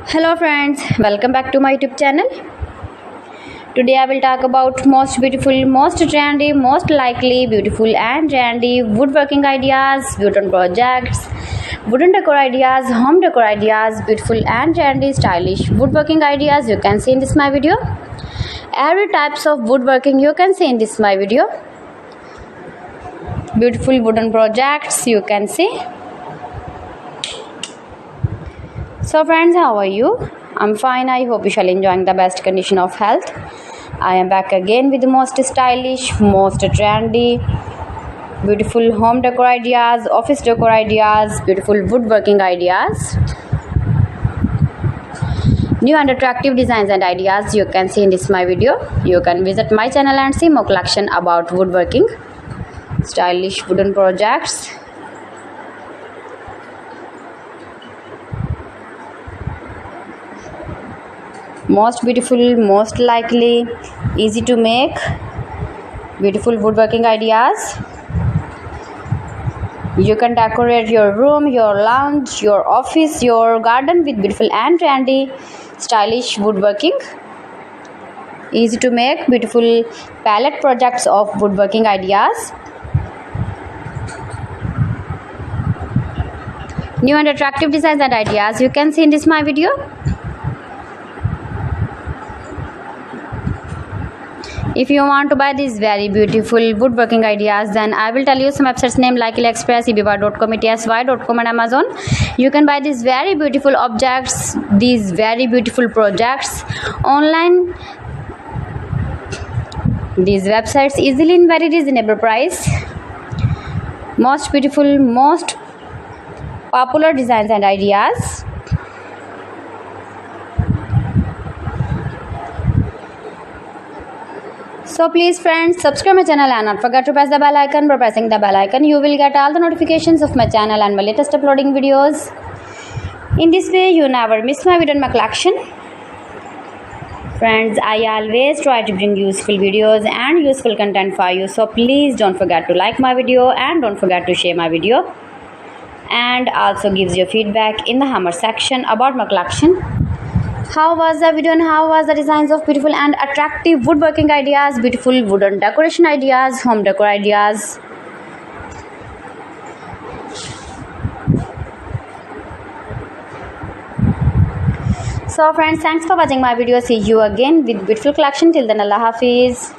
Hello friends, welcome back to my YouTube channel. Today I will talk about most beautiful, most trendy, most likely beautiful and trendy woodworking ideas, wooden projects, wooden decor ideas, home decor ideas, beautiful and trendy stylish woodworking ideas you can see in this my video. Every types of woodworking you can see in this my video. Beautiful wooden projects you can see. So friends, how are you? I'm fine. I hope you shall enjoying the best condition of health. I am back again with the most stylish, most trendy, beautiful home decor ideas, office decor ideas, beautiful woodworking ideas, new and attractive designs and ideas you can see in this my video. You can visit my channel and see more collection about woodworking, stylish wooden projects. Most beautiful, most likely, easy to make, beautiful woodworking ideas. You can decorate your room, your lounge, your office, your garden with beautiful and trendy, stylish woodworking. Easy to make, beautiful palette projects of woodworking ideas. New and attractive designs and ideas you can see in this my video. If you want to buy these very beautiful woodworking ideas, then I will tell you some websites name like AliExpress, eBay.com, ETSY.com and Amazon. You can buy these very beautiful objects, these very beautiful projects online. These websites easily in very reasonable price. Most beautiful, most popular designs and ideas. So please friends, subscribe my channel and not forget to press the bell icon. By pressing the bell icon, you will get all the notifications of my channel and my latest uploading videos. In this way, you never miss my video in my collection. Friends, I always try to bring useful videos and useful content for you. So please don't forget to like my video and don't forget to share my video. And also gives your feedback in the hammer section about my collection. How was the video and how was the designs of beautiful and attractive woodworking ideas, beautiful wooden decoration ideas, home decor ideas. So friends, thanks for watching my video. See you again with beautiful collection. Till then, Allah Hafiz.